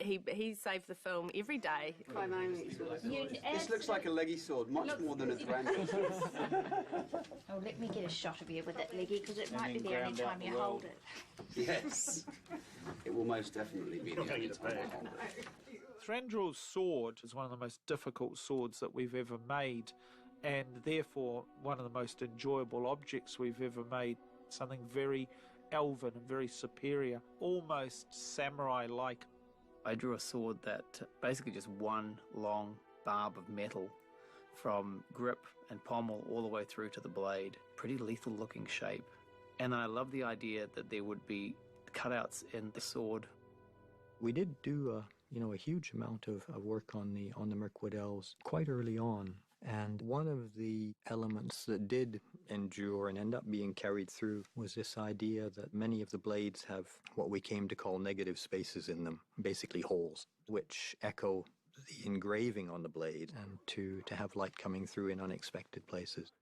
He saved the film every day. This looks like a leggy sword, much more than a Thranduil. Oh, let me get a shot of you with that leggy, because it might be the only time you hold it. Yes. It will most definitely be the only time I hold it. Thranduil's sword is one of the most difficult swords that we've ever made, and therefore one of the most enjoyable objects we've ever made. Something very elven and very superior, almost samurai-like. I drew a sword that basically just one long barb of metal from grip and pommel all the way through to the blade. Pretty lethal looking shape. And I love the idea that there would be cutouts in the sword. We did do a huge amount of work on the Mirkwood Elves quite early on. And one of the elements that did endure and end up being carried through was this idea that many of the blades have what we came to call negative spaces in them, basically holes, which echo the engraving on the blade and to have light coming through in unexpected places.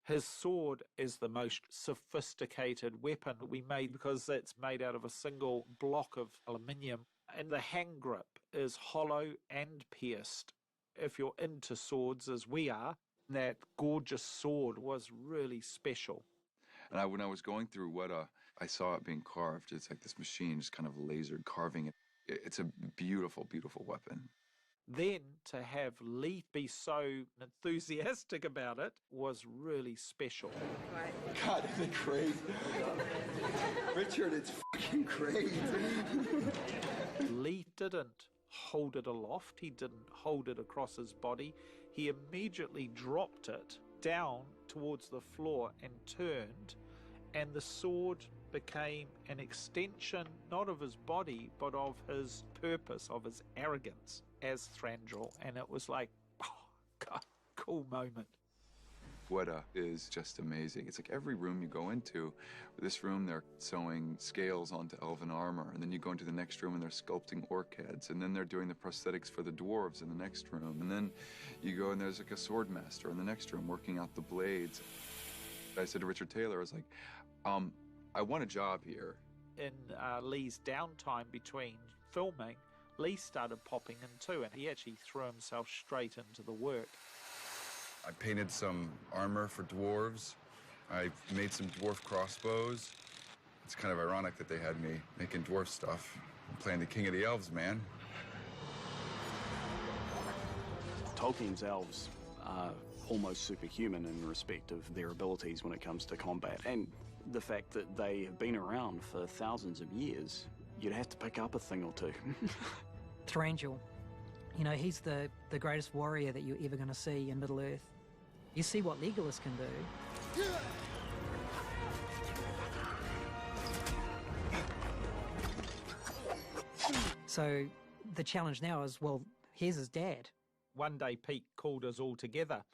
His sword is the most sophisticated weapon we made because it's made out of a single block of aluminium, and the hand grip is hollow and pierced. If you're into swords, as we are, that gorgeous sword was really special. And when I was going through what I saw it being carved, it's like this machine just kind of lasered carving it. It's a beautiful, beautiful weapon. Then to have Lee be so enthusiastic about it was really special. Right. God, isn't it crazy? Richard, it's fucking crazy. Lee didn't hold it aloft, he didn't hold it across his body. He immediately dropped it down towards the floor and turned, and the sword became an extension not of his body but of his purpose, of his arrogance as Thranduil, and it was like, oh God, cool moment. Weta is just amazing. It's like every room you go into, this room they're sewing scales onto elven armor, and then you go into the next room and they're sculpting orc heads, and then they're doing the prosthetics for the dwarves in the next room, and then you go and there's like a sword master in the next room working out the blades. I said to Richard Taylor, I was like, I want a job here. In Lee's downtime between filming, Lee started popping in too, and he actually threw himself straight into the work. I painted some armor for dwarves. I made some dwarf crossbows. It's kind of ironic that they had me making dwarf stuff. I'm playing the king of the elves, man. Tolkien's elves are almost superhuman in respect of their abilities when it comes to combat. And the fact that they have been around for thousands of years, you'd have to pick up a thing or two. Thranduil, he's the greatest warrior that you're ever going to see in Middle-earth. You see what Legolas can do. So the challenge now is, well, here's his dad. One day Pete called us all together,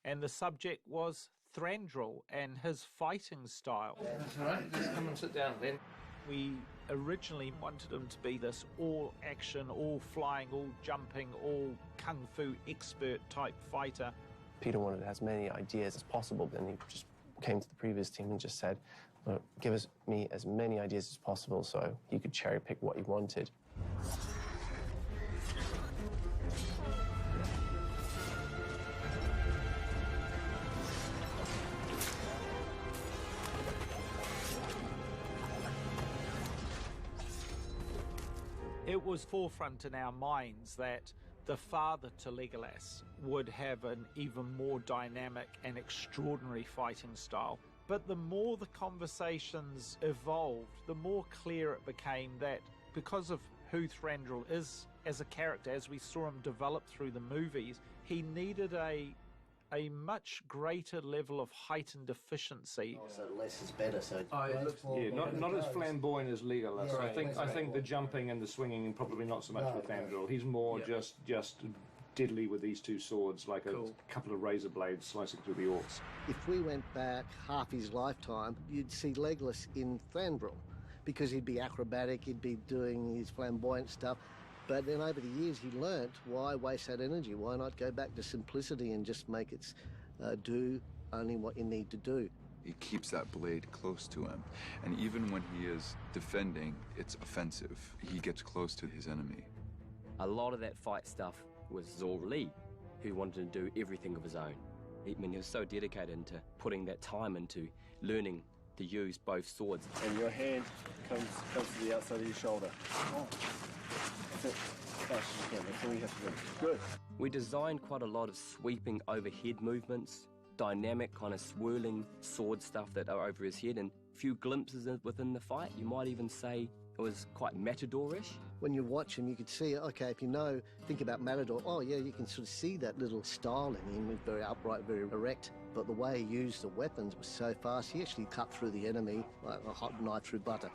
and the subject was Thranduil and his fighting style. That's all right, just come and sit down then. We originally wanted him to be this all-action, all-flying, all-jumping, all-kung fu expert type fighter. Peter wanted as many ideas as possible, and he just came to the previous team and just said, well, give me as many ideas as possible so he could cherry-pick what he wanted. It was forefront in our minds that the father to Legolas would have an even more dynamic and extraordinary fighting style. But the more the conversations evolved, the more clear it became that because of who Thranduil is as a character, as we saw him develop through the movies, he needed a much greater level of heightened efficiency. So less is better. So not as flamboyant as Legolas. Yeah, I think the jumping and the swinging, probably not so much with Thranduil. He's more just diddly with these two swords, like a couple of razor blades slicing through the orcs. If we went back half his lifetime, you'd see Legolas in Thranduil, because he'd be acrobatic, he'd be doing his flamboyant stuff. But then over the years, he learnt why waste that energy? Why not go back to simplicity and just make it do only what you need to do? He keeps that blade close to him. And even when he is defending, it's offensive. He gets close to his enemy. A lot of that fight stuff was Zor Lee, who wanted to do everything of his own. I mean, he was so dedicated into putting that time into learning to use both swords. And your hand comes to the outside of your shoulder. Oh. That's it. Fast as you can. That's all you have to do. Good. We designed quite a lot of sweeping overhead movements, dynamic kind of swirling sword stuff that are over his head, and a few glimpses within the fight. You might even say it was quite Matador-ish. When you watch him, you could see, okay, if you know, think about Matador, oh yeah, you can sort of see that little style in him, very upright, very erect. But the way he used the weapons was so fast, he actually cut through the enemy like a hot knife through butter.